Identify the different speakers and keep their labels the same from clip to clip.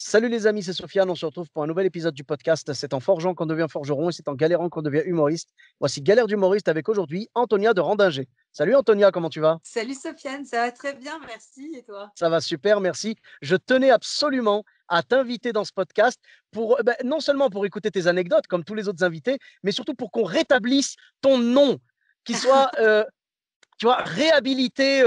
Speaker 1: Salut les amis, c'est Sofiane. On se retrouve pour un nouvel épisode du podcast. C'est en forgeant qu'on devient forgeron et c'est en galérant qu'on devient humoriste. Voici Galère d'humoriste avec aujourd'hui Antonia de Randinger. Salut Antonia, comment tu vas?
Speaker 2: Salut Sofiane, ça va très bien, merci. Et toi?
Speaker 1: Ça va super, merci. Je tenais absolument à t'inviter dans ce podcast pour non seulement pour écouter tes anecdotes comme tous les autres invités, mais surtout pour qu'on rétablisse ton nom, qui soit tu vois, réhabilité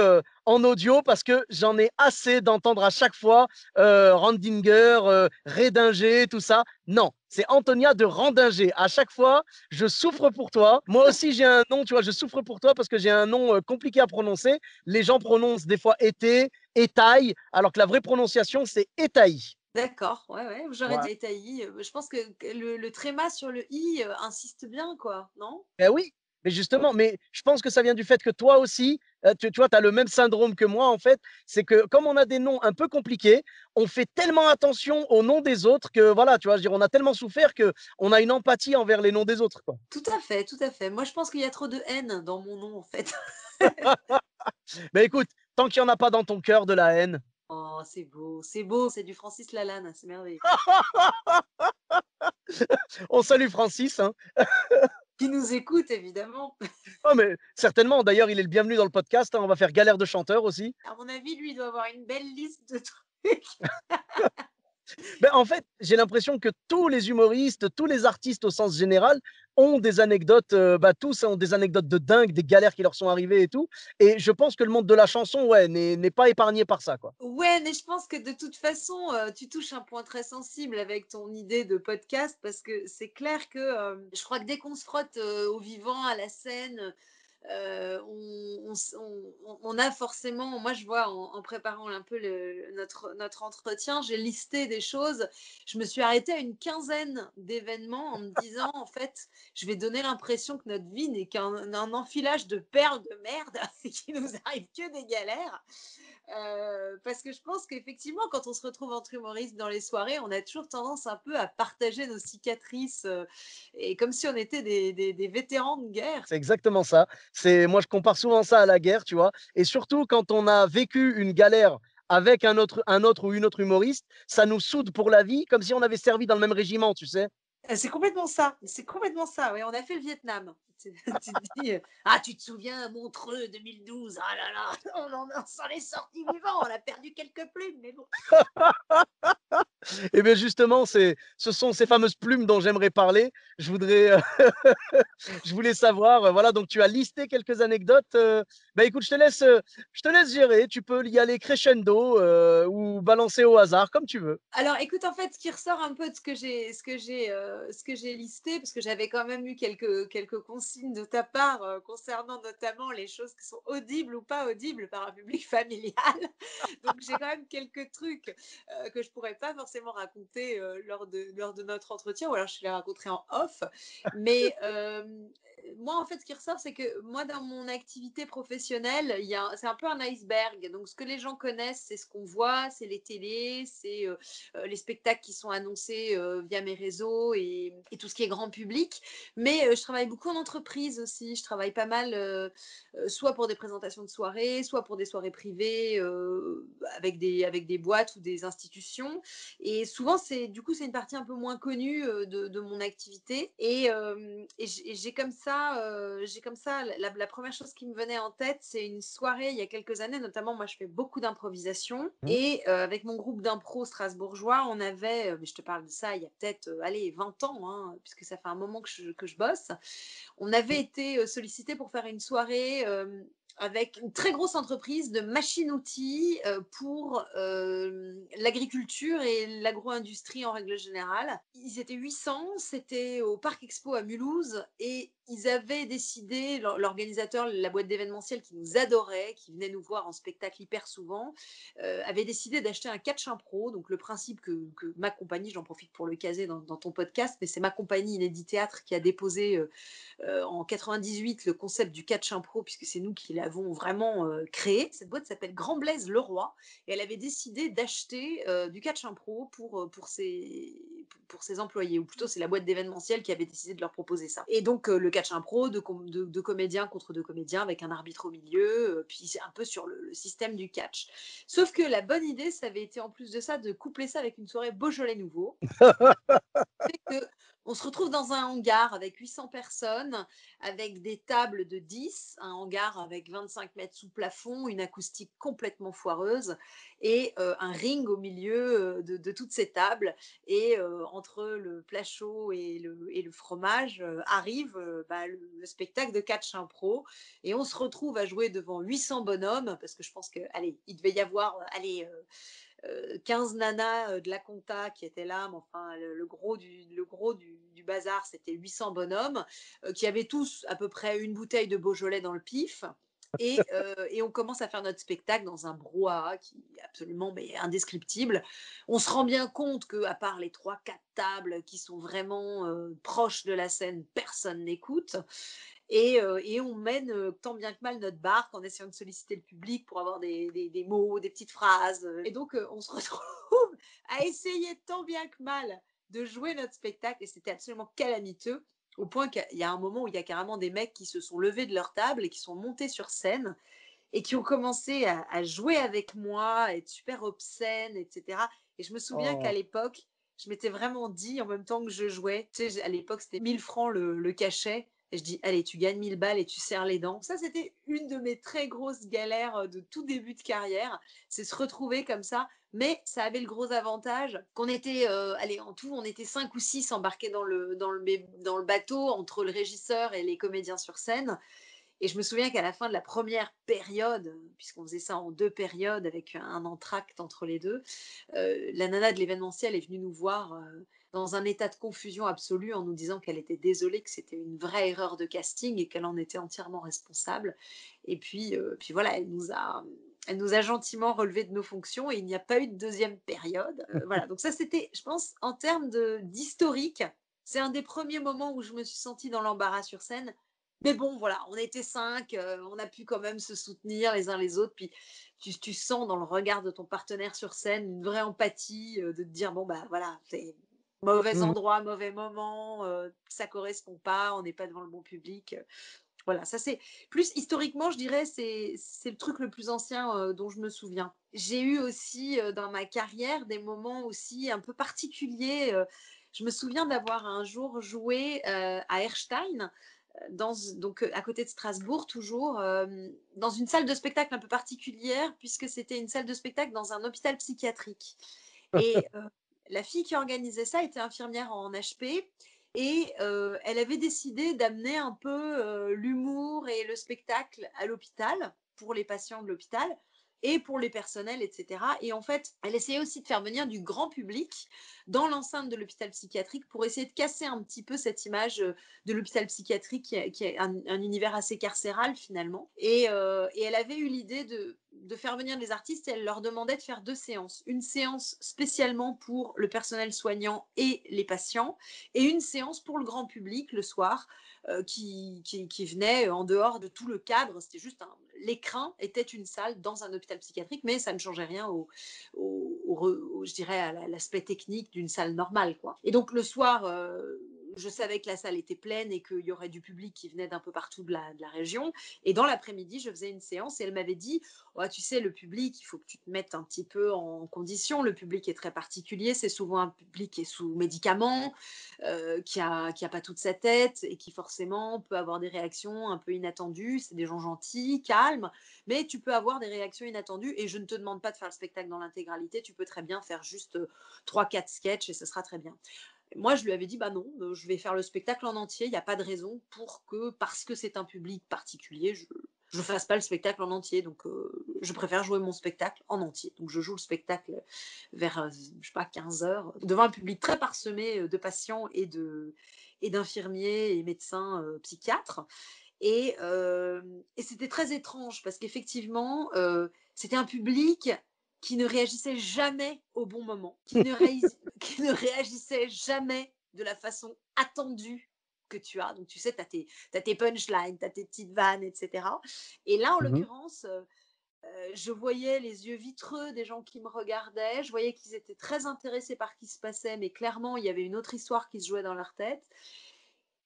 Speaker 1: en audio parce que j'en ai assez d'entendre à chaque fois Randinger, Rédinger, tout ça. Non, c'est Antonia de Randinger. À chaque fois, je souffre pour toi. Moi aussi, j'ai un nom, tu vois, je souffre pour toi parce que j'ai un nom compliqué à prononcer. Les gens prononcent des fois été, étaille, alors que la vraie prononciation, c'est étaï.
Speaker 2: D'accord, ouais, ouais, j'aurais
Speaker 1: Voilà.
Speaker 2: dit Tailly. Je pense que le tréma sur le i insiste bien, quoi, non?
Speaker 1: Ben oui, mais justement, mais je pense que ça vient du fait que toi aussi, tu vois, tu as le même syndrome que moi, en fait. C'est que comme on a des noms un peu compliqués, on fait tellement attention aux noms des autres que, voilà, tu vois, je veux dire, on a tellement souffert qu'on a une empathie envers les noms des autres, quoi.
Speaker 2: Tout à fait, tout à fait. Moi, je pense qu'il y a trop de haine dans mon nom, en fait.
Speaker 1: Mais écoute, tant qu'il n'y en a pas dans ton cœur de la haine.
Speaker 2: Oh, c'est beau, c'est du Francis Lalanne, c'est merveilleux.
Speaker 1: On salue Francis, hein.
Speaker 2: Qui nous écoute, évidemment.
Speaker 1: Oh, mais certainement, d'ailleurs, il est le bienvenu dans le podcast, hein. On va faire galère de chanteur aussi.
Speaker 2: À mon avis, lui, il doit avoir une belle liste de trucs.
Speaker 1: Ben, en fait, j'ai l'impression que tous les humoristes, tous les artistes au sens général ont des anecdotes, tous ont des anecdotes de dingue, des galères qui leur sont arrivées et tout. Et je pense que le monde de la chanson, ouais, n'est pas épargné par ça, quoi.
Speaker 2: Ouais, mais je pense que de toute façon, tu touches un point très sensible avec ton idée de podcast parce que c'est clair que, je crois que dès qu'on se frotte, au vivant, à la scène, on a forcément, moi je vois en préparant un peu notre entretien, j'ai listé des choses. Je me suis arrêtée à une quinzaine d'événements en me disant, en fait, je vais donner l'impression que notre vie n'est qu'un enfilage de perles de merde et qu'il nous arrive que des galères. Parce que je pense qu'effectivement, quand on se retrouve entre humoristes dans les soirées, on a toujours tendance un peu à partager nos cicatrices et comme si on était des vétérans de guerre.
Speaker 1: C'est exactement ça. Moi, je compare souvent ça à la guerre, tu vois. Et surtout, quand on a vécu une galère avec un autre ou une autre humoriste, ça nous soude pour la vie, comme si on avait servi dans le même régiment, tu sais.
Speaker 2: C'est complètement ça, c'est complètement ça. Ouais, on a fait le Vietnam. Tu te dis, ah, tu te souviens, Montreux 2012, ah là là, on s'en est sorti vivant, on a perdu quelques plumes, mais bon.
Speaker 1: Et bien justement, ce sont ces fameuses plumes dont j'aimerais parler. Je voulais savoir, voilà, donc tu as listé quelques anecdotes. Bah écoute, je te laisse gérer. Tu peux y aller crescendo ou balancer au hasard, comme tu veux.
Speaker 2: Alors écoute, en fait, ce qui ressort un peu de ce que j'ai listé, parce que j'avais quand même eu quelques consignes de ta part, concernant notamment les choses qui sont audibles ou pas audibles par un public familial. Donc j'ai quand même quelques trucs, que je pourrais pas forcément raconter, lors de notre entretien ou alors je te les raconterai en off. Mais, moi, en fait, ce qui ressort, c'est que moi, dans mon activité professionnelle, c'est un peu un iceberg. Donc ce que les gens connaissent, c'est ce qu'on voit, c'est les télés, c'est, les spectacles qui sont annoncés via mes réseaux et tout ce qui est grand public. Mais je travaille beaucoup en entreprise aussi. Je travaille pas mal, soit pour des présentations de soirées, soit pour des soirées privées avec des boîtes ou des institutions. Et souvent, c'est une partie un peu moins connue de mon activité. Et j'ai comme ça la première chose qui me venait en tête, c'est une soirée il y a quelques années, notamment moi je fais beaucoup d'improvisation
Speaker 1: Mhm.
Speaker 2: et avec mon groupe d'impro strasbourgeois, on avait, mais je te parle de ça il y a peut-être, allez 20 ans, hein, puisque ça fait un moment que je bosse. On avait été sollicité pour faire une soirée avec une très grosse entreprise de machines-outils pour l'agriculture et l'agro-industrie en règle générale. Ils étaient 800, c'était au Parc Expo à Mulhouse et ils avaient décidé, l'organisateur, la boîte d'événementiel qui nous adorait, qui venait nous voir en spectacle hyper souvent, avait décidé d'acheter un catch pro. Donc le principe que ma compagnie, j'en profite pour le caser dans ton podcast, mais c'est ma compagnie Inédit Théâtre qui a déposé en 98 le concept du catch impro, puisque c'est nous qui l'avons vraiment créé. Cette boîte s'appelle Grand Blaise Leroy et elle avait décidé d'acheter du catch impro pour ses employés, ou plutôt c'est la boîte d'événementiel qui avait décidé de leur proposer ça. Et donc le catch impro, de comédiens contre deux comédiens avec un arbitre au milieu, puis c'est un peu sur le système du catch. Sauf que la bonne idée, ça avait été en plus de ça de coupler ça avec une soirée Beaujolais nouveau. Fait que on se retrouve dans un hangar avec 800 personnes, avec des tables de 10, un hangar avec 25 mètres sous plafond, une acoustique complètement foireuse et un ring au milieu de toutes ces tables. Et entre le plat chaud et le fromage arrive bah, le spectacle de catch impro. Et on se retrouve à jouer devant 800 bonhommes, parce que je pense que, allez, il devait y avoir, allez, 15 nanas de la compta qui étaient là, mais enfin, le gros du bazar, c'était 800 bonhommes qui avaient tous à peu près une bouteille de Beaujolais dans le pif. Et on commence à faire notre spectacle dans un brouhaha qui est absolument mais, indescriptible. On se rend bien compte qu'à part les 3-4 tables qui sont vraiment proches de la scène, personne n'écoute. Et on mène tant bien que mal notre barque en essayant de solliciter le public pour avoir des mots, des petites phrases. Et donc, on se retrouve à essayer tant bien que mal de jouer notre spectacle. Et c'était absolument calamiteux, au point qu'il y a un moment où il y a carrément des mecs qui se sont levés de leur table et qui sont montés sur scène et qui ont commencé à jouer avec moi, à être super obscènes, etc. Et je me souviens qu'à
Speaker 1: Oh.
Speaker 2: l'époque, je m'étais vraiment dit, en même temps que je jouais, tu sais, à l'époque, c'était 1000 francs le cachet. Et je dis, allez, tu gagnes 1000 balles et tu serres les dents. Ça, c'était une de mes très grosses galères de tout début de carrière. C'est se retrouver comme ça. Mais ça avait le gros avantage qu'on était, allez, en tout, on était 5 ou 6 embarqués dans le bateau entre le régisseur et les comédiens sur scène. Et je me souviens qu'à la fin de la première période, puisqu'on faisait ça en 2 périodes avec un entracte entre les deux, la nana de l'événementiel est venue nous voir dans un état de confusion absolue en nous disant qu'elle était désolée, que c'était une vraie erreur de casting et qu'elle en était entièrement responsable. Et puis voilà, elle nous a gentiment relevés de nos fonctions et il n'y a pas eu de deuxième période. Voilà, donc ça c'était, je pense, en termes d'historique, c'est un des premiers moments où je me suis sentie dans l'embarras sur scène. Mais bon, voilà, on était 5, on a pu quand même se soutenir les uns les autres. Puis tu sens dans le regard de ton partenaire sur scène une vraie empathie de te dire, bon, bah voilà, c'est mauvais
Speaker 1: Mmh.
Speaker 2: endroit, mauvais moment, ça correspond pas, on n'est pas devant le bon public. Voilà, ça c'est plus historiquement, je dirais, c'est le truc le plus ancien dont je me souviens. J'ai eu aussi dans ma carrière des moments aussi un peu particuliers. Je me souviens d'avoir un jour joué à Erstein, donc à côté de Strasbourg, toujours, dans une salle de spectacle un peu particulière, puisque c'était une salle de spectacle dans un hôpital psychiatrique. Et la fille qui organisait ça était infirmière en HP. Et elle avait décidé d'amener un peu l'humour et le spectacle à l'hôpital, pour les patients de l'hôpital et pour les personnels, etc. Et en fait, elle essayait aussi de faire venir du grand public dans l'enceinte de l'hôpital psychiatrique pour essayer de casser un petit peu cette image de l'hôpital psychiatrique qui est un univers assez carcéral finalement. Et elle avait eu l'idée de faire venir des artistes et elle leur demandait de faire 2 séances. Une séance spécialement pour le personnel soignant et les patients et une séance pour le grand public le soir qui venait en dehors de tout le cadre. C'était juste l'écran était une salle dans un hôpital psychiatrique, mais ça ne changeait rien je dirais, à l'aspect technique d'une salle normale, quoi. Et donc le soir, je savais que la salle était pleine et qu'il y aurait du public qui venait d'un peu partout de la région. Et dans l'après-midi, je faisais une séance et elle m'avait dit, oh, tu sais, le public, il faut que tu te mettes un petit peu en condition. Le public est très particulier. C'est souvent un public qui est sous médicaments, qui a pas toute sa tête et qui forcément peut avoir des réactions un peu inattendues. C'est des gens gentils, calmes, mais tu peux avoir des réactions inattendues et je ne te demande pas de faire le spectacle dans l'intégralité. Tu peux très bien faire juste 3-4 sketchs et ce sera très bien. Moi, je lui avais dit, bah non, je vais faire le spectacle en entier. Il n'y a pas de raison parce que c'est un public particulier, je ne fasse pas le spectacle en entier. Donc, je préfère jouer mon spectacle en entier. Donc, je joue le spectacle vers, je sais pas, 15 heures, devant un public très parsemé de patients et d'infirmiers et médecins psychiatres. Et c'était très étrange parce qu'effectivement, c'était un public qui ne réagissait jamais au bon moment, qui ne réagissait jamais de la façon attendue que tu as. Donc, tu sais, tu as tes punchlines, tu as tes petites vannes, etc. Et là, en
Speaker 1: Mmh.
Speaker 2: l'occurrence, Je voyais les yeux vitreux des gens qui me regardaient, je voyais qu'ils étaient très intéressés par ce qui se passait, mais clairement, il y avait une autre histoire qui se jouait dans leur tête.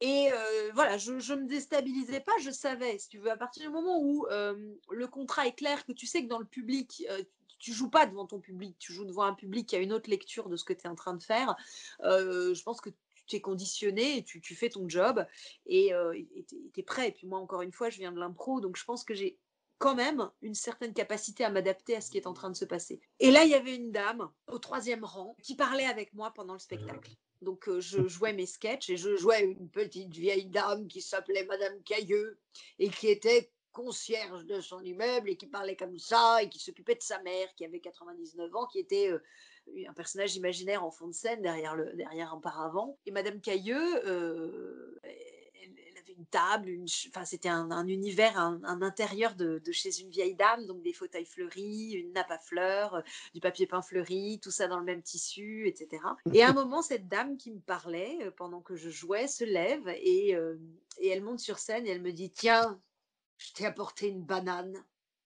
Speaker 2: Et voilà, je me déstabilisais pas, je savais, si tu veux, à partir du moment où le contrat est clair, que tu sais que dans le public, tu joues pas devant ton public, tu joues devant un public qui a une autre lecture de ce que tu es en train de faire. Je pense que tu es conditionné et tu fais ton job et tu es prêt. Et puis moi, encore une fois, je viens de l'impro, donc je pense que j'ai quand même une certaine capacité à m'adapter à ce qui est en train de se passer. Et là, il y avait une dame au troisième rang qui parlait avec moi pendant le spectacle. Donc, je jouais mes sketchs et je jouais une petite vieille dame qui s'appelait Madame Cailleux et qui était concierge de son immeuble et qui parlait comme ça et qui s'occupait de sa mère qui avait 99 ans, qui était un personnage imaginaire en fond de scène derrière un paravent. Et Madame Cailleux, elle avait une table, enfin, c'était un univers, un intérieur de chez une vieille dame, donc des fauteuils fleuris, une nappe à fleurs, du papier peint fleuri, tout ça dans le même tissu, etc. Et à un moment, cette dame qui me parlait pendant que je jouais se lève et elle monte sur scène et elle me dit: Tiens, je t'ai apporté une banane.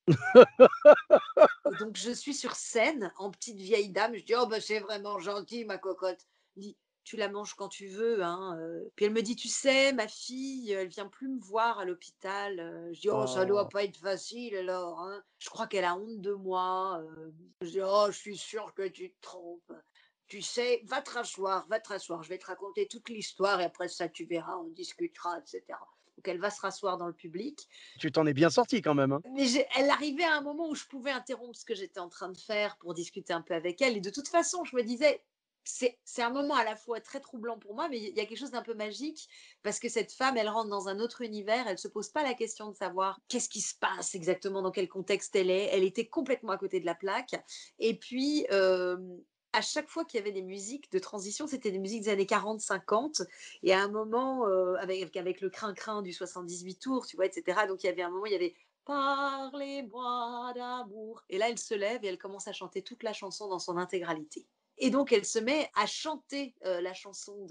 Speaker 2: Et donc, je suis sur scène en petite vieille dame. Je dis: Oh, ben, c'est vraiment gentil, ma cocotte. Elle dit: Tu la manges quand tu veux. Hein. Puis elle me dit: Tu sais, ma fille, elle vient plus me voir à l'hôpital. Je dis: Oh, ça doit
Speaker 1: Oh.
Speaker 2: pas être facile alors. Hein. Je crois qu'elle a honte de moi. Je dis: Oh, je suis sûre que tu te trompes. Tu sais, va te rasseoir, va te rasseoir. Je vais te raconter toute l'histoire et après ça, tu verras, on discutera, etc. Donc elle va se rasseoir dans le public.
Speaker 1: Tu t'en es bien sorti quand même, hein?
Speaker 2: Mais elle arrivait à un moment où je pouvais interrompre ce que j'étais en train de faire pour discuter un peu avec elle. Et de toute façon, je me disais, c'est un moment à la fois très troublant pour moi, mais il y a quelque chose d'un peu magique parce que cette femme, elle rentre dans un autre univers, elle se pose pas la question de savoir qu'est-ce qui se passe exactement, dans quel contexte elle est. Elle était complètement à côté de la plaque. Et puis, à chaque fois qu'il y avait des musiques de transition, c'était des musiques des années 40-50. Et à un moment, avec le crin-crin du 78 tours, tu vois, etc. Donc il y avait un moment, il y avait Parlez-moi d'amour. Et là, elle se lève et elle commence à chanter toute la chanson dans son intégralité. Et donc, elle se met à chanter la chanson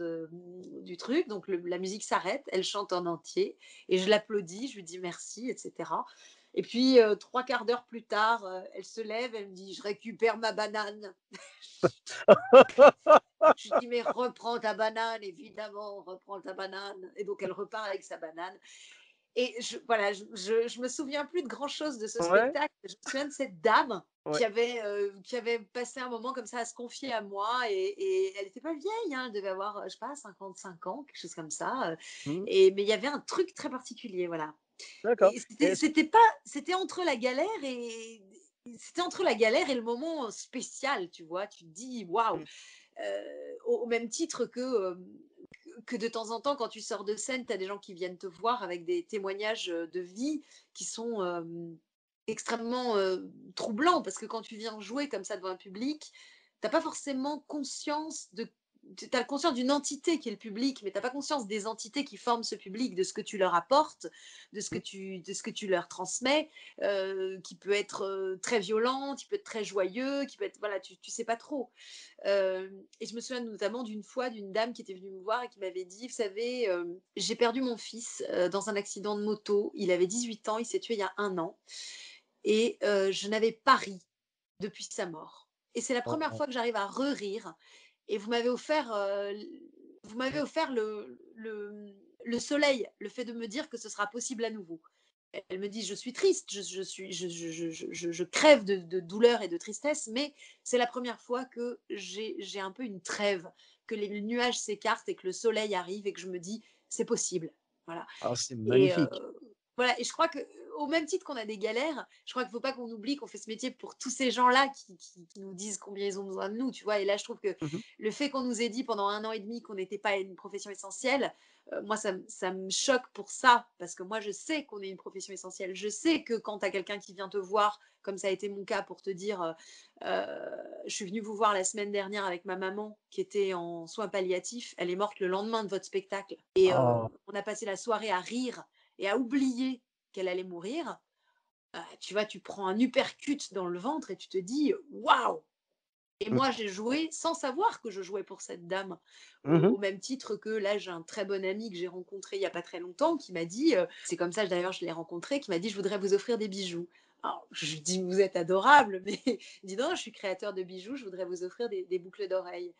Speaker 2: du truc. Donc, la musique s'arrête, elle chante en entier. Et je l'applaudis, je lui dis merci, etc. Et puis, trois quarts d'heure plus tard, elle se lève, elle me dit: Je récupère ma banane. Je lui dis: Mais reprends ta banane, évidemment, reprends ta banane. Et donc, elle repart avec sa banane. Et voilà, je me souviens plus de grand-chose de ce
Speaker 1: Ouais,
Speaker 2: spectacle. Je me souviens de cette dame
Speaker 1: ouais.
Speaker 2: qui avait passé un moment comme ça à se confier à moi et elle n'était pas vieille, hein, elle devait avoir, je sais pas, 55 ans, quelque chose comme ça.
Speaker 1: Mmh.
Speaker 2: Mais il y avait un truc très particulier, voilà.
Speaker 1: D'accord.
Speaker 2: Et
Speaker 1: Et est-ce
Speaker 2: c'était entre la galère et le moment spécial, tu vois. Tu te dis, waouh,
Speaker 1: mmh,
Speaker 2: au même titre que de temps en temps, quand tu sors de scène, tu as des gens qui viennent te voir avec des témoignages de vie qui sont extrêmement troublants, parce que quand tu viens jouer comme ça devant un public, tu n'as pas forcément conscience de... Tu as conscience d'une entité qui est le public, mais tu n'as pas conscience des entités qui forment ce public, de ce que tu leur apportes,
Speaker 1: mmh.
Speaker 2: de ce que tu leur transmets, qui peut être très violent, qui peut être très joyeux, qui peut être... Voilà, tu sais pas trop. Et je me souviens notamment d'une fois d'une dame qui était venue me voir et qui m'avait dit: Vous savez, j'ai perdu mon fils dans un accident de moto. Il avait 18 ans, il s'est tué il y a un an. Et je n'avais pas ri depuis sa mort. Et c'est la première
Speaker 1: Oh.
Speaker 2: fois que j'arrive à re-rire. Et vous m'avez offert le soleil, le fait de me dire que ce sera possible à nouveau. Elle me dit: Je suis triste, je crève de douleur et de tristesse, mais c'est la première fois que j'ai un peu une trêve, que les nuages s'écartent et que le soleil arrive et que je me dis: C'est possible. Voilà.
Speaker 1: Ah, c'est
Speaker 2: Et
Speaker 1: magnifique.
Speaker 2: voilà, et je crois que au même titre qu'on a des galères, je crois qu'il ne faut pas qu'on oublie qu'on fait ce métier pour tous ces gens-là qui nous disent combien ils ont besoin de nous, tu vois. Et là, je trouve que
Speaker 1: Mmh.
Speaker 2: le fait qu'on nous ait dit pendant un an et demi qu'on n'était pas une profession essentielle, moi, ça me choque pour ça, parce que moi, je sais qu'on est une profession essentielle. Je sais que quand tu as quelqu'un qui vient te voir, comme ça a été mon cas, pour te dire, je suis venue vous voir la semaine dernière avec ma maman qui était en soins palliatifs, elle est morte le lendemain de votre spectacle. Et
Speaker 1: Oh.
Speaker 2: on a passé la soirée à rire et à oublier qu'elle allait mourir. Tu vois, tu prends un uppercut dans le ventre et tu te dis waouh! Et
Speaker 1: Mmh.
Speaker 2: moi, j'ai joué sans savoir que je jouais pour cette dame.
Speaker 1: Mmh.
Speaker 2: Au même titre que là, j'ai un très bon ami que j'ai rencontré il n'y a pas très longtemps qui m'a dit, c'est comme ça d'ailleurs je l'ai rencontré, qui m'a dit: Je voudrais vous offrir des bijoux. Alors, je lui dis: «Vous êtes adorable», mais il dit: «Non, je suis créateur de bijoux, je voudrais vous offrir des boucles d'oreilles».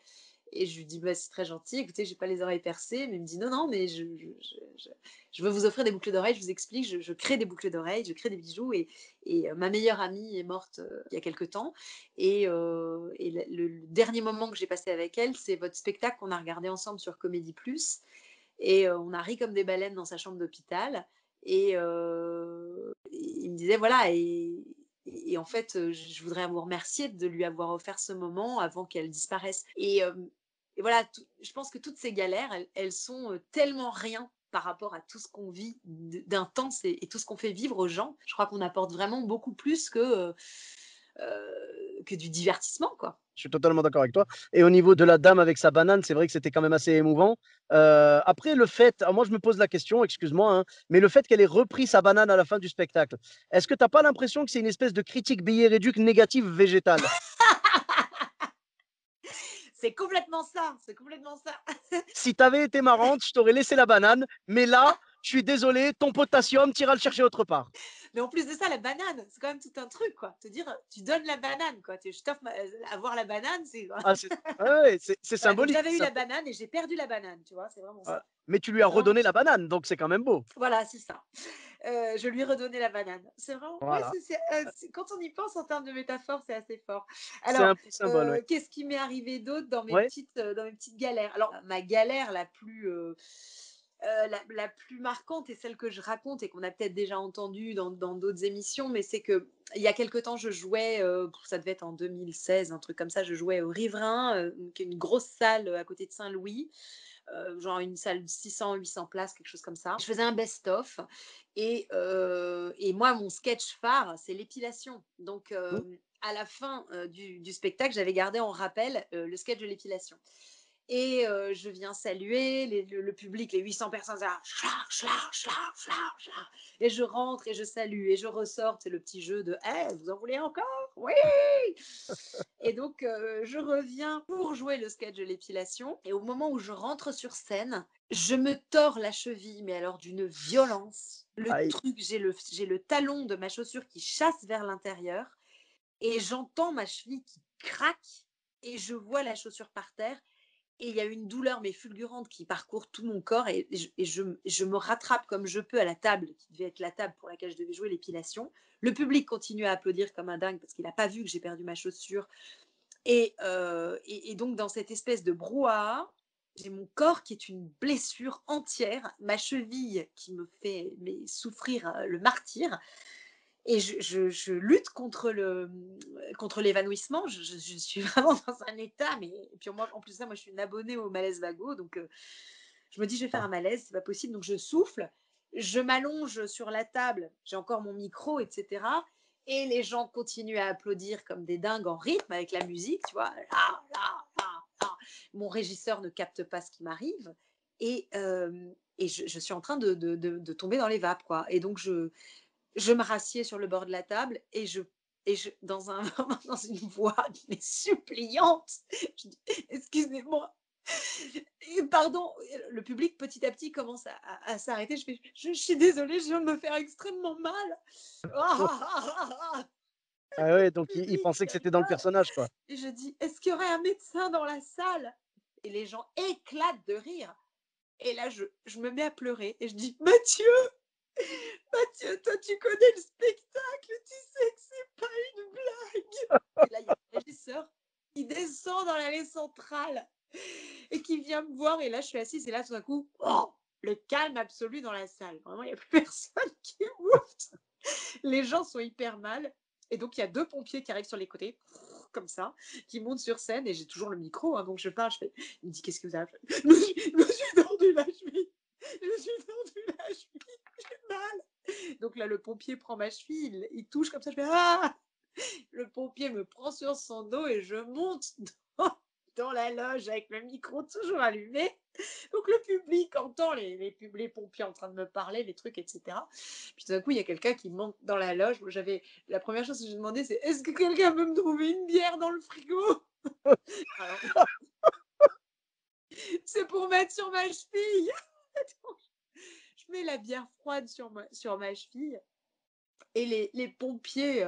Speaker 2: Et je lui dis: «Bah, c'est très gentil, écoutez, j'ai pas les oreilles percées», mais il me dit: «Non, non, mais je veux vous offrir des boucles d'oreilles, je vous explique, je crée des boucles d'oreilles, je crée des bijoux et ma meilleure amie est morte, il y a quelque temps et le dernier moment que j'ai passé avec elle, c'est votre spectacle qu'on a regardé ensemble sur Comédie Plus et on a ri comme des baleines dans sa chambre d'hôpital et il me disait voilà et en fait, je voudrais vous remercier de lui avoir offert ce moment avant qu'elle disparaisse et voilà, je pense que toutes ces galères, elles sont, tellement rien par rapport à tout ce qu'on vit d'intense et tout ce qu'on fait vivre aux gens. Je crois qu'on apporte vraiment beaucoup plus que du divertissement, quoi.
Speaker 1: Je suis totalement d'accord avec toi. Et au niveau de la dame avec sa banane, c'est vrai que c'était quand même assez émouvant. Après, le fait, alors moi je me pose la question, excuse-moi, hein, mais le fait qu'elle ait repris sa banane à la fin du spectacle, est-ce que tu n'as pas l'impression que c'est une espèce de critique billet réduc négative végétale?
Speaker 2: C'est complètement ça, c'est complètement ça.
Speaker 1: Si tu avais été marrante, je t'aurais laissé la banane, mais là, je suis désolé, ton potassium, tu iras le chercher autre part.
Speaker 2: Mais en plus de ça, la banane, c'est quand même tout un truc, quoi. Te dire, tu donnes la banane, quoi. Je t'offre avoir la banane, c'est.
Speaker 1: Ah, ouais, c'est
Speaker 2: Voilà, donc
Speaker 1: symbolique.
Speaker 2: j'avais eu la banane et j'ai perdu la banane, tu vois, c'est vraiment
Speaker 1: Ouais.
Speaker 2: ça.
Speaker 1: Mais tu lui as
Speaker 2: C'est vraiment
Speaker 1: redonné
Speaker 2: ça.
Speaker 1: la banane, donc c'est quand même beau.
Speaker 2: Voilà, c'est ça. Je lui ai redonné la banane. C'est vraiment, ouais,
Speaker 1: Voilà.
Speaker 2: quand on y pense en termes de métaphore, c'est assez fort.
Speaker 1: C'est
Speaker 2: Alors,
Speaker 1: un beau symbole, oui.
Speaker 2: qu'est-ce qui m'est arrivé d'autre
Speaker 1: Ouais.
Speaker 2: dans mes petites galères? Alors, ma galère la plus marquante et celle que je raconte et qu'on a peut-être déjà entendue dans d'autres émissions, mais c'est que il y a quelque temps, je jouais, ça devait être en 2016, un truc comme ça, je jouais au Riverain, qui est une grosse salle à côté de Saint-Louis, genre une salle de 600-800 places, quelque chose comme ça. Je faisais un best-of et moi, mon sketch phare, c'est l'épilation. Donc,
Speaker 1: Mmh.
Speaker 2: à la fin du spectacle, j'avais gardé en rappel le sketch de l'épilation. Et je viens saluer le public, les 800 personnes, ça, schlar, schlar, schlar, schlar, schlar. Et je rentre et je salue et je ressors, c'est le petit jeu de hey, vous en voulez encore? Oui! Et donc, je reviens pour jouer le sketch de l'épilation. Et au moment où je rentre sur scène, je me tords la cheville, mais alors d'une violence. Le
Speaker 1: Aïe.
Speaker 2: truc, j'ai le talon de ma chaussure qui chasse vers l'intérieur et j'entends ma cheville qui craque et je vois la chaussure par terre et il y a une douleur mais fulgurante qui parcourt tout mon corps et je me rattrape comme je peux à la table qui devait être la table pour laquelle je devais jouer l'épilation. Le public continue à applaudir comme un dingue parce qu'il n'a pas vu que j'ai perdu ma chaussure et donc dans cette espèce de brouhaha, j'ai mon corps qui est une blessure entière, ma cheville qui me fait mais souffrir le martyre et je lutte contre l'évanouissement. Je suis vraiment dans un état, mais et puis moi, en plus de ça, moi, je suis une abonnée au malaise vago, donc je me dis: «Je vais faire un malaise, c'est pas possible», donc je souffle, je m'allonge sur la table, j'ai encore mon micro et cetera et les gens continuent à applaudir comme des dingues en rythme avec la musique, tu vois? Là, là, là, là. Mon régisseur ne capte pas ce qui m'arrive et je suis en train de tomber dans les vapes, quoi et donc je me rassieds sur le bord de la table et je dans un dans une voix mais suppliante, je dis: «Excusez-moi et pardon». Le public petit à petit commence à s'arrêter. Je fais: «Je suis désolée, je viens de me faire extrêmement mal».
Speaker 1: Ah ouais, donc
Speaker 2: Le
Speaker 1: il
Speaker 2: public
Speaker 1: pensait
Speaker 2: qui
Speaker 1: que c'était dans le
Speaker 2: rigole
Speaker 1: personnage, quoi.
Speaker 2: et je dis: «Est-ce qu'il y aurait un médecin dans la salle?» Et les gens éclatent de rire et là je me mets à pleurer et je dis: «Mathieu, Mathieu, toi tu connais le spectacle, tu sais que c'est pas une blague». Et là, il y a le régisseur qui descend dans l'allée centrale et qui vient me voir. Et là, je suis assise et là, tout d'un coup, oh, le calme absolu dans la salle. Vraiment, il n'y a plus personne qui bouge. Les gens sont hyper mal. Et donc, il y a deux pompiers qui arrivent sur les côtés, comme ça, qui montent sur scène. Et j'ai toujours le micro, hein, donc je parle. Il me dit: «Qu'est-ce que vous avez fait?» Je me suis tendu la cheville. Je me suis tendu la cheville. J'ai mal. Donc là, le pompier prend ma cheville, il touche comme ça. Je fais «Ah!» Le pompier me prend sur son dos et je monte dans, dans la loge avec le micro toujours allumé. Donc le public entend les pompiers en train de me parler, les trucs, etc. Puis tout d'un coup, il y a quelqu'un qui monte dans la loge. La première chose que j'ai demandé, c'est: est-ce que quelqu'un peut me trouver une bière dans le frigo? Alors, c'est pour mettre sur ma cheville. Donc, je mets la bière froide sur ma cheville. Et les pompiers,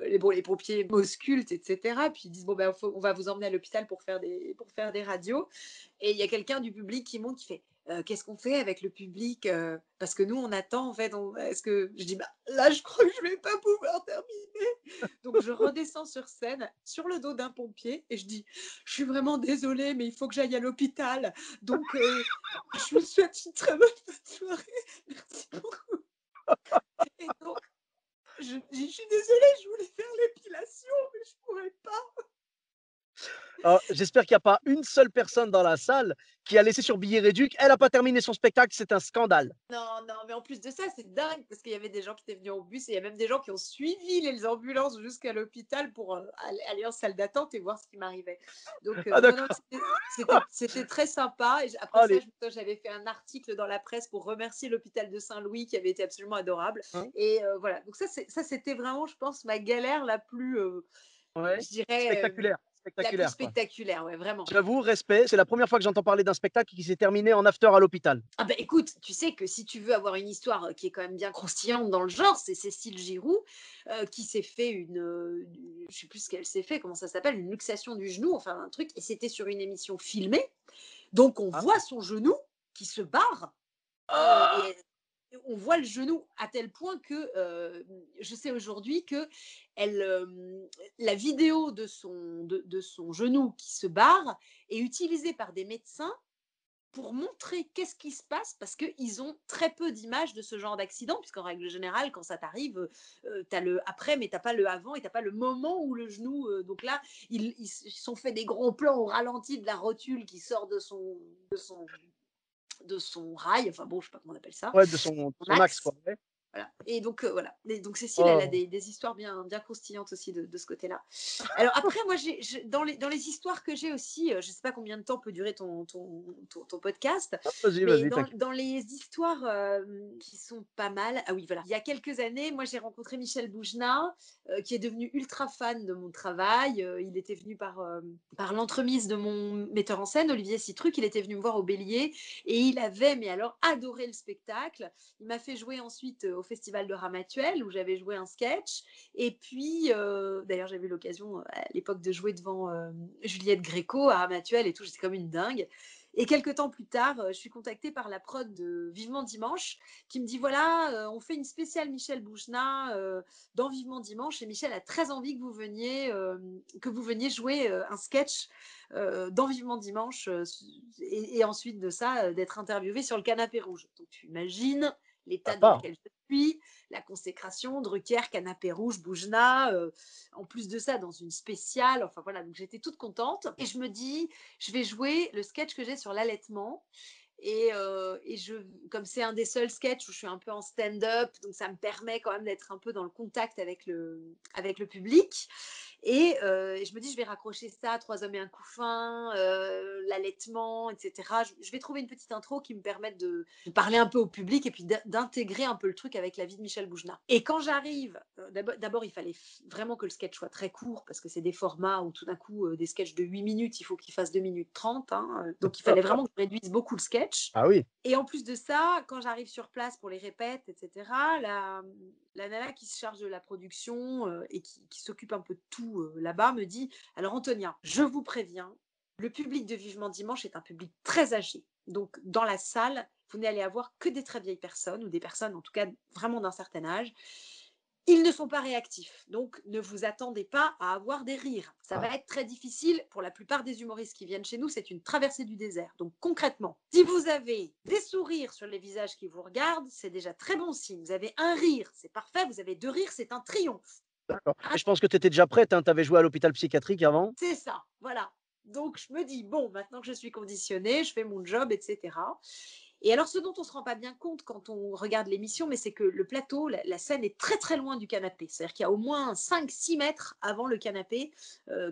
Speaker 2: les pompiers m'auscultent, et cetera. Puis ils disent: «Bon, ben, on va vous emmener à l'hôpital pour faire des radios». Et il y a quelqu'un du public qui monte, qui fait: «Qu'est-ce qu'on fait avec le public? Parce que nous, on attend, en fait, on est-ce que» je dis: «Bah, là, je crois que je vais pas pouvoir terminer». Donc je redescends sur scène, sur le dos d'un pompier, et je dis: «Je suis vraiment désolée, mais il faut que j'aille à l'hôpital. Donc je vous souhaite une très bonne fin de soirée. Merci beaucoup». Et donc je dis: «Je suis désolée, je voulais faire l'épilation, mais je pourrais pas».
Speaker 1: Alors, j'espère qu'il y a pas une seule personne dans la salle qui a laissé sur billet réduit. Elle a pas terminé son spectacle, c'est un scandale.
Speaker 2: Non, non, mais en plus de ça, c'est dingue parce qu'il y avait des gens qui étaient venus au bus, et il y a même des gens qui ont suivi les ambulances jusqu'à l'hôpital pour, aller en salle d'attente et voir ce qui m'arrivait. Donc
Speaker 1: Ah
Speaker 2: non, non,
Speaker 1: d'accord.
Speaker 2: c'était très sympa. Et après ça,
Speaker 1: Allez,
Speaker 2: j'avais fait un article dans la presse pour remercier l'hôpital de Saint-Louis qui avait été absolument adorable.
Speaker 1: hein,
Speaker 2: Et voilà, donc ça c'était vraiment, je pense, ma galère la plus,
Speaker 1: ouais,
Speaker 2: je dirais,
Speaker 1: spectaculaire,
Speaker 2: la plus
Speaker 1: spectaculaire, quoi.
Speaker 2: spectaculaire, ouais, vraiment.
Speaker 1: J'avoue, respect, c'est la première fois que j'entends parler d'un spectacle qui s'est terminé en after à l'hôpital.
Speaker 2: Ah bah écoute, tu sais que si tu veux avoir une histoire qui est quand même bien croustillante dans le genre, c'est Cécile Giroux qui s'est fait je sais plus ce qu'elle s'est fait, comment ça s'appelle, une luxation du genou, enfin un truc, et c'était sur une émission filmée. Donc on
Speaker 1: Ah.
Speaker 2: voit son genou qui se barre,
Speaker 1: Ah!
Speaker 2: et on voit le genou à tel point que je sais aujourd'hui que elle, la vidéo de son genou qui se barre est utilisée par des médecins pour montrer qu'est-ce qui se passe, parce qu'ils ont très peu d'images de ce genre d'accident, puisqu'en règle générale, quand ça t'arrive, tu as le après, mais tu pas le avant, et tu pas le moment où le genou. Donc là, ils se sont fait des gros plans au ralenti de la rotule qui sort de son rail, enfin bon, je sais pas comment on appelle ça,
Speaker 1: Ouais, de
Speaker 2: son
Speaker 1: son axe,
Speaker 2: axe.
Speaker 1: quoi, ouais.
Speaker 2: Voilà. Et donc, voilà. Et donc Cécile, elle a
Speaker 1: Oh.
Speaker 2: des histoires bien croustillantes aussi de ce côté-là. Alors après, moi, dans les histoires que j'ai aussi, je ne sais pas combien de temps peut durer ton podcast,
Speaker 1: Vas-y,
Speaker 2: mais
Speaker 1: vas-y, t'inquiète.
Speaker 2: dans les histoires qui sont pas mal, ah oui, voilà. Il y a quelques années, moi, j'ai rencontré Michel Boujna, qui est devenu ultra fan de mon travail. Il était venu par l'entremise de mon metteur en scène, Olivier Citruc. Il était venu me voir au Bélier, et il avait, mais alors, adoré le spectacle. Il m'a fait jouer ensuite au Festival de Ramatuelle, où j'avais joué un sketch. Et puis, d'ailleurs, j'avais eu l'occasion à l'époque de jouer devant Juliette Gréco à Ramatuelle et tout. J'étais comme une dingue. Et quelques temps plus tard, je suis contactée par la prod de Vivement Dimanche, qui me dit voilà, on fait une spéciale Michel Boujna dans Vivement Dimanche, et Michel a très envie que vous veniez jouer un sketch dans Vivement Dimanche, et ensuite de ça, d'être interviewé sur le canapé rouge. Donc tu imagines l'état dans
Speaker 1: Sympa.
Speaker 2: lequel je suis, la consécration, Drucker, canapé rouge, Boujna, en plus de ça, dans une spéciale, enfin voilà, donc j'étais toute contente. Et je me dis, je vais jouer le sketch que j'ai sur l'allaitement. Comme c'est un des seuls sketchs où je suis un peu en stand-up, donc ça me permet quand même d'être un peu dans le contact avec le public. Et je me dis, je vais raccrocher ça, Trois hommes et un couffin, l'allaitement, etc. Je vais trouver une petite intro qui me permette de parler un peu au public, et puis d'intégrer un peu le truc avec la vie de Michel Boujna. Et quand j'arrive, d'abord, il fallait vraiment que le sketch soit très court, parce que c'est des formats où tout d'un coup, des sketchs de 8 minutes, il faut qu'ils fassent 2 minutes 30. Hein, donc il fallait vraiment que je réduise beaucoup le sketch.
Speaker 1: Ah oui.
Speaker 2: Et en plus de ça, quand j'arrive sur place pour les répètes, etc., la nana qui se charge de la production et qui s'occupe un peu de tout là-bas me dit: alors Antonia, je vous préviens, le public de Vivement Dimanche est un public très âgé. Donc dans la salle, vous n'allez avoir que des très vieilles personnes, ou des personnes en tout cas vraiment d'un certain âge. Ils ne sont pas réactifs, donc ne vous attendez pas à avoir des rires. Ça va être très difficile pour la plupart des humoristes qui viennent chez nous, c'est une traversée du désert. Donc concrètement, si vous avez des sourires sur les visages qui vous regardent, c'est déjà très bon signe. Vous avez un rire, c'est parfait. Vous avez deux rires, c'est un triomphe.
Speaker 1: D'accord.
Speaker 2: Ah,
Speaker 1: Et je pense que tu étais déjà prête, hein, tu avais joué à l'hôpital psychiatrique avant?
Speaker 2: c'est ça, voilà. Donc je me dis, bon, maintenant que je suis conditionnée, je fais mon job, etc. Et alors, ce dont on ne se rend pas bien compte quand on regarde l'émission, mais c'est que le plateau, la scène est très très loin du canapé. C'est-à-dire qu'il y a au moins 5-6 mètres avant le canapé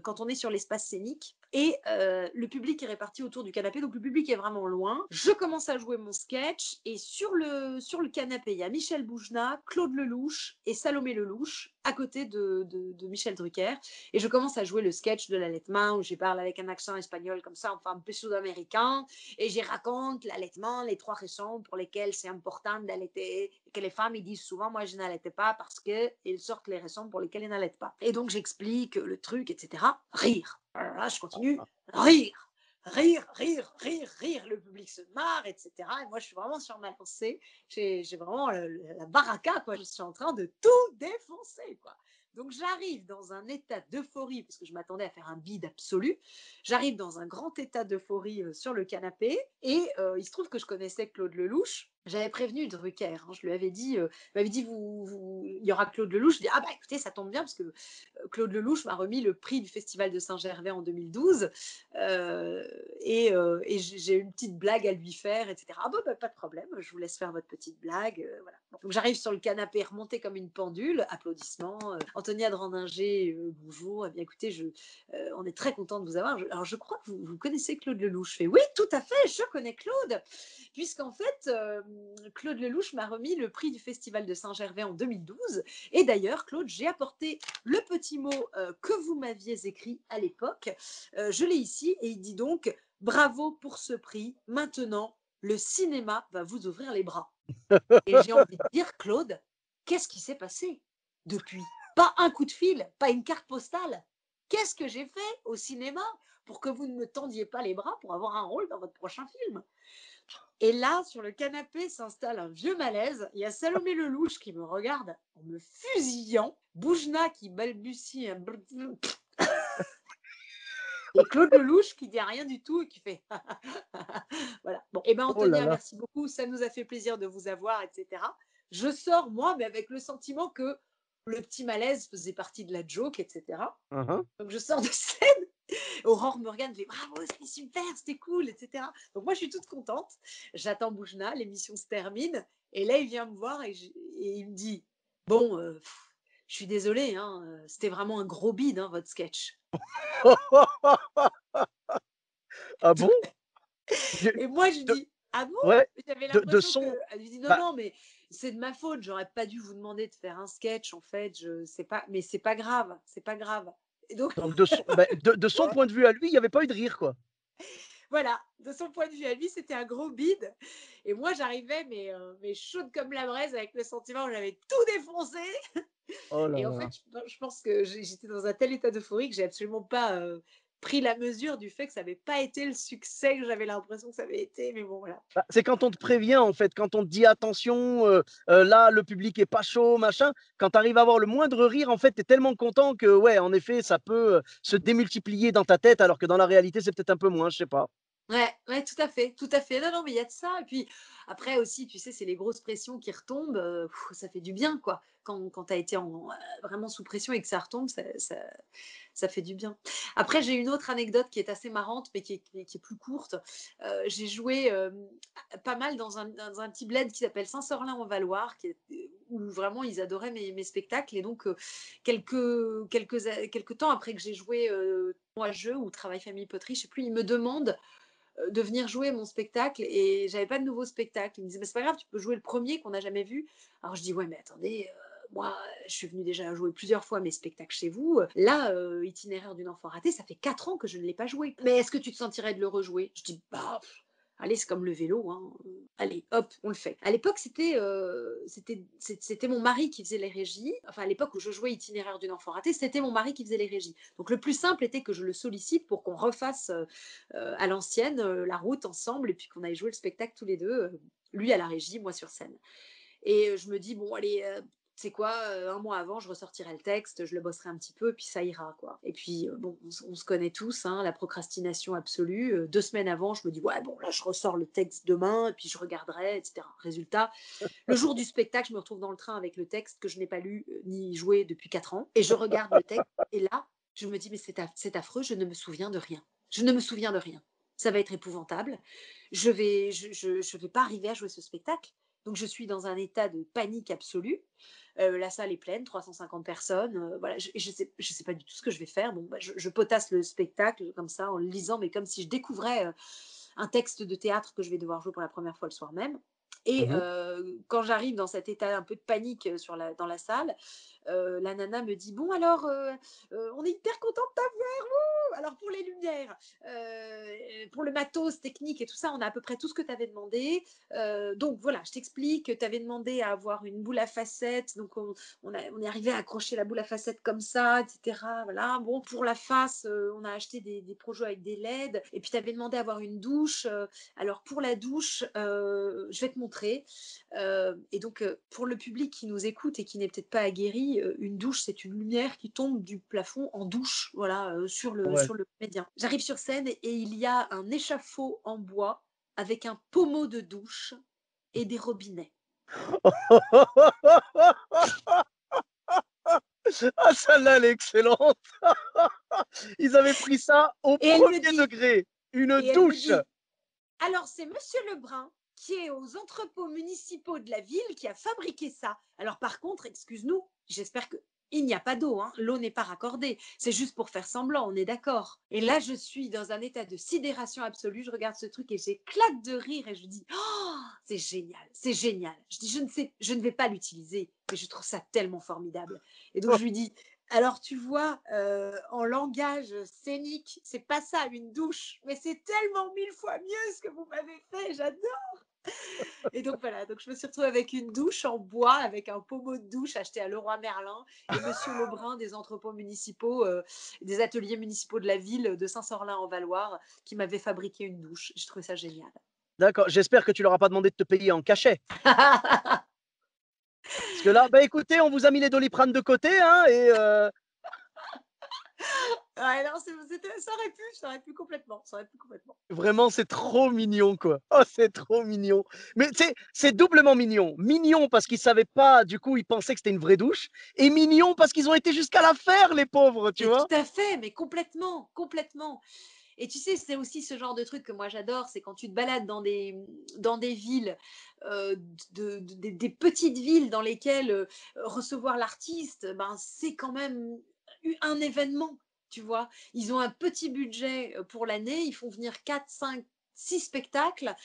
Speaker 2: quand on est sur l'espace scénique. Et le public est réparti autour du canapé, donc le public est vraiment loin. Je commence à jouer mon sketch et sur le canapé, il y a Michel Boujna, Claude Lelouch et Salomé Lelouch à côté de Michel Drucker. Et je commence à jouer le sketch de l'allaitement où je parle avec un accent espagnol comme ça, enfin un peu sud-américain. Et j'y raconte l'allaitement, les 3 raisons pour lesquelles c'est important d'allaiter. Que les femmes ils disent souvent, moi je n'allaitais pas parce qu'ils sortent les raisons pour lesquelles ils n'allaitent pas. Et donc j'explique le truc, etc. Rire. Alors là, je continue, rire, rire, rire, rire, rire. Le public se marre, etc. Et moi, je suis vraiment sur ma lancée. J'ai vraiment la baraka, quoi. Je suis en train de tout défoncer, quoi. Donc, j'arrive dans un état d'euphorie, parce que je m'attendais à faire un bide absolu. J'arrive dans un grand état d'euphorie sur le canapé. Et il se trouve que je connaissais Claude Lelouch. J'avais prévenu Drucker. Je lui avais dit, il m'avait dit, il y aura Claude Lelouch. Je dis, ah bah écoutez, ça tombe bien, parce que Claude Lelouch m'a remis le prix du Festival de Saint-Gervais en 2012. Et j'ai une petite blague à lui faire, etc. Ah bon, bah, pas de problème, je vous laisse faire votre petite blague. Voilà. Donc j'arrive sur le canapé, remonté comme une pendule, applaudissements. Antonia Drandinger, bonjour. Eh bien écoutez, on est très content de vous avoir. Alors je crois que vous connaissez Claude Lelouch. Je fais oui, tout à fait, je connais Claude. Puisqu'en fait, Claude Lelouch m'a remis le prix du Festival de Saint-Gervais en 2012. Et d'ailleurs, Claude, j'ai apporté le petit mot que vous m'aviez écrit à l'époque. Je l'ai ici et il dit donc bravo pour ce prix. Maintenant, le cinéma va vous ouvrir les bras. Et j'ai envie de dire, Claude, qu'est-ce qui s'est passé depuis? Pas un coup de fil, pas une carte postale. Qu'est-ce que j'ai fait au cinéma pour que vous ne me tendiez pas les bras pour avoir un rôle dans votre prochain film? Et là, sur le canapé, s'installe un vieux malaise. Il y a Salomé Lelouch qui me regarde en me fusillant. Boujna qui balbutie un et Claude Lelouch qui dit rien du tout et qui fait voilà. Bon, et ben
Speaker 1: Oh là
Speaker 2: Antonia,
Speaker 1: là.
Speaker 2: merci beaucoup. Ça nous a fait plaisir de vous avoir, etc. Je sors, moi, mais avec le sentiment que le petit malaise faisait partie de la joke, etc.
Speaker 1: Uhum.
Speaker 2: Donc je sors de scène. Aurore me regarde, me fait bravo, c'était super, c'était cool, etc. Donc moi, je suis toute contente. J'attends Boujna, l'émission se termine. Et là, il vient me voir et il me dit bon, je suis désolée, hein, c'était vraiment un gros bide, hein, votre sketch.
Speaker 1: Ah bon?
Speaker 2: Et moi, je
Speaker 1: De,
Speaker 2: dis ah bon?
Speaker 1: ouais,
Speaker 2: J'avais
Speaker 1: de
Speaker 2: l'impression que.
Speaker 1: son.
Speaker 2: Elle lui dit non,
Speaker 1: Bah,
Speaker 2: non, mais c'est de ma faute, j'aurais pas dû vous demander de faire un sketch, en fait, je sais pas, mais c'est pas grave, c'est pas grave. Et donc,
Speaker 1: donc de son point de vue à lui, il n'y avait pas eu de rire, quoi.
Speaker 2: voilà, de son point de vue à lui, c'était un gros bide. Et moi, j'arrivais, mais chaude comme la braise, avec le sentiment que j'avais tout défoncé.
Speaker 1: Oh là
Speaker 2: Et en
Speaker 1: là.
Speaker 2: fait, je pense que j'étais dans un tel état d'euphorie que j'ai absolument pas pris la mesure du fait que ça n'avait pas été le succès que j'avais l'impression que ça avait été. Mais bon, voilà.
Speaker 1: Bah, c'est quand on te prévient, en fait, quand on te dit attention, là, le public est pas chaud, machin. Quand tu arrives à avoir le moindre rire, en fait, tu es tellement content que, ouais, en effet, ça peut se démultiplier dans ta tête, alors que dans la réalité, c'est peut-être un peu moins, je sais pas.
Speaker 2: Ouais, ouais, tout à fait, tout à fait. Non, non, mais il y a de ça. Et puis après aussi, tu sais, c'est les grosses pressions qui retombent. Ça fait du bien, quoi. Quand tu as été vraiment sous pression et que ça retombe, ça fait du bien. Après, j'ai une autre anecdote qui est assez marrante, mais qui est plus courte. J'ai joué pas mal dans un petit bled qui s'appelle Saint-Sorlin-en-Valoir, où vraiment ils adoraient mes spectacles. Et donc, quelques temps après que j'ai joué moi, jeu ou travail famille poterie, je sais plus, ils me demandent de venir jouer mon spectacle et j'avais pas de nouveau spectacle. Il me disait, mais c'est pas grave, tu peux jouer le premier qu'on n'a jamais vu. Alors je dis, ouais, mais attendez, moi, je suis venue déjà jouer plusieurs fois mes spectacles chez vous. Là, Itinéraire d'une enfant ratée, ça fait 4 ans que je ne l'ai pas joué. Mais est-ce que tu te sentirais de le rejouer? Je dis, bah, allez, c'est comme le vélo, hein. Allez, hop, on le fait. À l'époque, c'était mon mari qui faisait les régies. Enfin, à l'époque où je jouais Itinéraire d'une enfant ratée, c'était mon mari qui faisait les régies. Donc, le plus simple était que je le sollicite pour qu'on refasse à l'ancienne la route ensemble et puis qu'on aille jouer le spectacle tous les deux, lui à la régie, moi sur scène. Et je me dis, bon, allez, c'est quoi, un mois avant, je ressortirai le texte, je le bosserai un petit peu, puis ça ira, quoi. Et puis, bon, on se connaît tous, hein, la procrastination absolue. 2 semaines avant, je me dis, ouais, bon, là, je ressors le texte demain, et puis je regarderai, etc. Résultat, le jour du spectacle, je me retrouve dans le train avec le texte que je n'ai pas lu ni joué depuis 4 ans, et je regarde le texte, et là, je me dis, mais c'est affreux, je ne me souviens de rien. Je ne me souviens de rien. Ça va être épouvantable. Je vais pas arriver à jouer ce spectacle. Donc je suis dans un état de panique absolue. La salle est pleine, 350 personnes. Voilà, je sais pas du tout ce que je vais faire. Bon, bah, je potasse le spectacle comme ça en le lisant, mais comme si je découvrais un texte de théâtre que je vais devoir jouer pour la première fois le soir même. Et
Speaker 1: Mmh.
Speaker 2: quand j'arrive dans cet état un peu de panique dans la salle, la nana me dit bon alors, on est hyper content de t'avoir. Alors pour les lumières, pour le matos technique et tout ça, on a à peu près tout ce que tu avais demandé. Donc voilà, je t'explique, tu avais demandé à avoir une boule à facettes, donc on est arrivé à accrocher la boule à facettes comme ça, etc. Voilà. Bon, pour la face, on a acheté des projets avec des LED, et puis tu avais demandé à avoir une douche. Alors pour la douche, je vais te montrer. Et donc, pour le public qui nous écoute et qui n'est peut-être pas aguerri, une douche, c'est une lumière qui tombe du plafond en douche, voilà,
Speaker 1: Ouais.
Speaker 2: sur le comédien. J'arrive sur scène et il y a un échafaud en bois avec un pommeau de douche et des robinets.
Speaker 1: Ah celle-là, elle est excellente. Ils avaient pris ça au
Speaker 2: Et elle me
Speaker 1: premier
Speaker 2: dit,
Speaker 1: degré, une
Speaker 2: et elle me
Speaker 1: douche.
Speaker 2: dit, alors c'est Monsieur Lebrun qui est aux entrepôts municipaux de la ville qui a fabriqué ça. Alors par contre, excuse-nous, j'espère que il n'y a pas d'eau, hein. L'eau n'est pas raccordée. C'est juste pour faire semblant, on est d'accord. Et là, je suis dans un état de sidération absolue. Je regarde ce truc et j'éclate de rire et je dis, oh, c'est génial, c'est génial. Je dis, je ne vais pas l'utiliser, mais je trouve ça tellement formidable. Et donc je lui dis, alors tu vois, en langage scénique, c'est pas ça une douche, mais c'est tellement 1000 fois mieux ce que vous m'avez fait, j'adore. Et donc voilà, donc je me suis retrouvée avec une douche en bois, avec un pommeau de douche acheté à Leroy Merlin, et Monsieur Lebrun des entrepôts municipaux, des ateliers municipaux de la ville de Saint-Sorlin-en-Valoir, qui m'avait fabriqué une douche. J'ai trouvé ça génial.
Speaker 1: D'accord, j'espère que tu leur as pas demandé de te payer en cachet. Parce que là, bah écoutez, on vous a mis les Doliprane de côté, hein, et
Speaker 2: Ouais, non, ça aurait pu complètement, ça aurait pu complètement.
Speaker 1: vraiment, c'est trop mignon, quoi. Oh, c'est trop mignon. Mais tu sais, c'est doublement mignon. Mignon parce qu'ils savaient pas, du coup, ils pensaient que c'était une vraie douche, et mignon parce qu'ils ont été jusqu'à la faire, les pauvres, tu
Speaker 2: Mais tout
Speaker 1: vois.
Speaker 2: à fait, mais complètement, complètement. Et tu sais, c'est aussi ce genre de truc que moi j'adore, c'est quand tu te balades dans des villes, des petites villes dans lesquelles recevoir l'artiste, ben, c'est quand même un événement, tu vois. Ils ont un petit budget pour l'année, ils font venir 4, 5, 6 spectacles,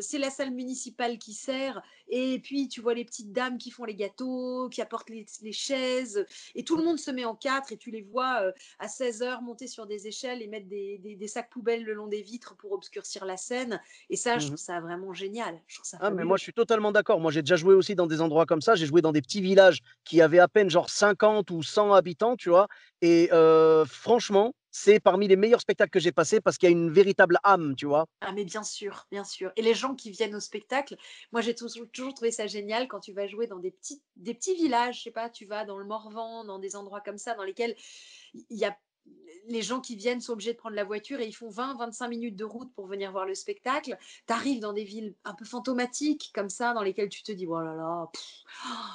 Speaker 2: c'est la salle municipale qui sert, et puis tu vois les petites dames qui font les gâteaux, qui apportent les chaises, et tout le monde se met en quatre, et tu les vois à 16 heures monter sur des échelles et mettre des sacs poubelles le long des vitres pour obscurcir la scène. Et ça, je
Speaker 1: Mmh.
Speaker 2: trouve ça vraiment génial. Je trouve ça
Speaker 1: Ah, mais moi,
Speaker 2: fabuleux.
Speaker 1: je suis totalement d'accord. Moi, j'ai déjà joué aussi dans des endroits comme ça. J'ai joué dans des petits villages qui avaient à peine genre 50 ou 100 habitants, tu vois? Et franchement, c'est parmi les meilleurs spectacles que j'ai passés parce qu'il y a une véritable âme, tu vois?
Speaker 2: Ah, mais bien sûr, bien sûr. Et les gens qui viennent au spectacle, moi j'ai toujours trouvé ça génial quand tu vas jouer dans des petits villages, je sais pas, tu vas dans le Morvan, dans des endroits comme ça, dans lesquels il y a les gens qui viennent sont obligés de prendre la voiture et ils font 20-25 minutes de route pour venir voir le spectacle. Tu arrives dans des villes un peu fantomatiques comme ça, dans lesquelles tu te dis, oh là là,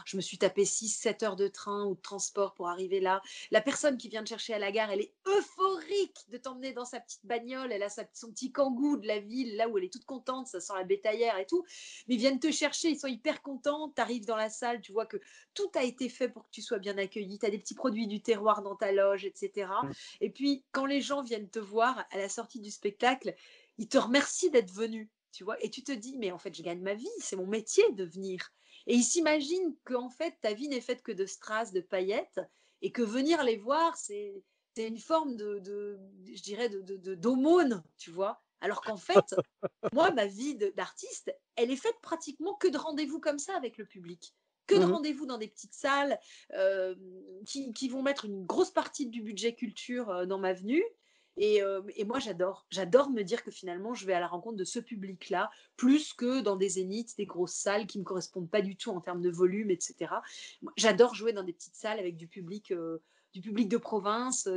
Speaker 2: je me suis tapé 6-7 heures de train ou de transport pour arriver là. La personne qui vient te chercher à la gare, elle est euphorique de t'emmener dans sa petite bagnole. Elle a son petit kangou de la ville, là où elle est toute contente, ça sent la bétaillère et tout. Mais ils viennent te chercher, ils sont hyper contents. Tu arrives dans la salle, tu vois que tout a été fait pour que tu sois bien accueilli. Tu as des petits produits du terroir dans ta loge, etc.
Speaker 1: Mmh.
Speaker 2: Et puis, quand les gens viennent te voir à la sortie du spectacle, ils te remercient d'être venu. Tu vois, et tu te dis, mais en fait, je gagne ma vie, c'est mon métier de venir. Et ils s'imaginent qu'en fait, ta vie n'est faite que de strass, de paillettes, et que venir les voir, c'est une forme je dirais, d'aumône, tu vois. Alors qu'en fait, moi, ma vie d'artiste, elle est faite pratiquement que de rendez-vous comme ça avec le public. Que de
Speaker 1: Mmh.
Speaker 2: rendez-vous dans des petites salles qui vont mettre une grosse partie du budget culture dans ma venue. Et moi, j'adore me dire que finalement, je vais à la rencontre de ce public-là, plus que dans des zéniths, des grosses salles qui ne me correspondent pas du tout en termes de volume, etc. J'adore jouer dans des petites salles avec du public de province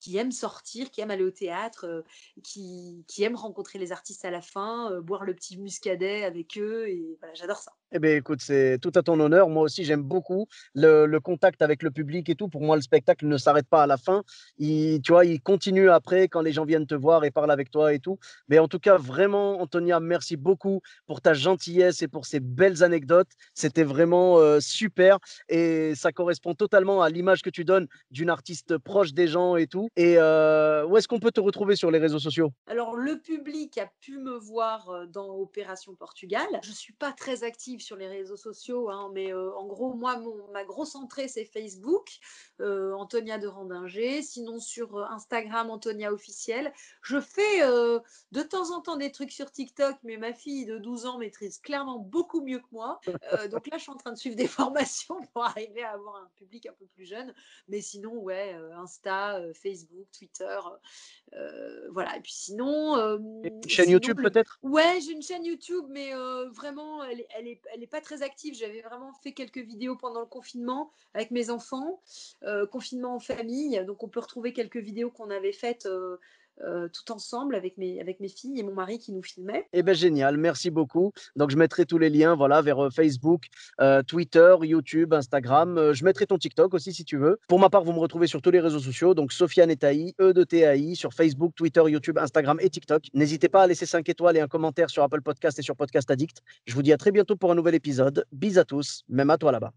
Speaker 2: qui aiment sortir, qui aiment aller au théâtre, qui aiment rencontrer les artistes à la fin, boire le petit muscadet avec eux et voilà, j'adore ça.
Speaker 1: Eh beh, écoute, c'est tout à ton honneur. Moi aussi, j'aime beaucoup le contact avec le public et tout. Pour moi, le spectacle ne s'arrête pas à la fin. Tu vois, il continue après quand les gens viennent te voir et parlent avec toi et tout. Mais en tout cas, vraiment, Antonia, merci beaucoup pour ta gentillesse et pour ces belles anecdotes. C'était vraiment, super et ça correspond totalement à l'image que tu donnes d'une artiste proche des gens et tout et où est-ce qu'on peut te retrouver sur les réseaux sociaux?
Speaker 2: Alors le public a pu me voir, dans Opération Portugal. Je suis pas très active sur les réseaux sociaux, hein, mais en gros, moi, ma grosse entrée, c'est Facebook, Antonia de Randinger. Sinon sur, Instagram, Antonia officielle. Je fais, de temps en temps des trucs sur TikTok, mais ma fille de 12 ans maîtrise clairement beaucoup mieux que moi. Donc là, je suis en train de suivre des formations pour arriver à avoir un public un peu plus jeune. Mais sinon, ouais, Insta, Facebook, Twitter, voilà. Et puis sinon,
Speaker 1: Et une chaîne
Speaker 2: sinon
Speaker 1: YouTube
Speaker 2: le
Speaker 1: peut-être?
Speaker 2: ouais, j'ai une chaîne YouTube, mais vraiment, elle est pas très active. J'avais vraiment fait quelques vidéos pendant le confinement avec mes enfants, confinement en famille. Donc on peut retrouver quelques vidéos qu'on avait faites, tout ensemble avec mes filles et mon mari qui nous filmait.
Speaker 1: Eh ben génial, merci beaucoup. Donc je mettrai tous les liens, voilà, vers, Facebook, Twitter, YouTube, Instagram. Je mettrai ton TikTok aussi si tu veux. Pour ma part, vous me retrouvez sur tous les réseaux sociaux, donc Sofiane et Tahi, E de T-A-I, sur Facebook, Twitter, YouTube, Instagram et TikTok. N'hésitez pas à laisser 5 étoiles et un commentaire sur Apple Podcast et sur Podcast Addict. Je vous dis à très bientôt pour un nouvel épisode. Bis à tous, même à toi là-bas.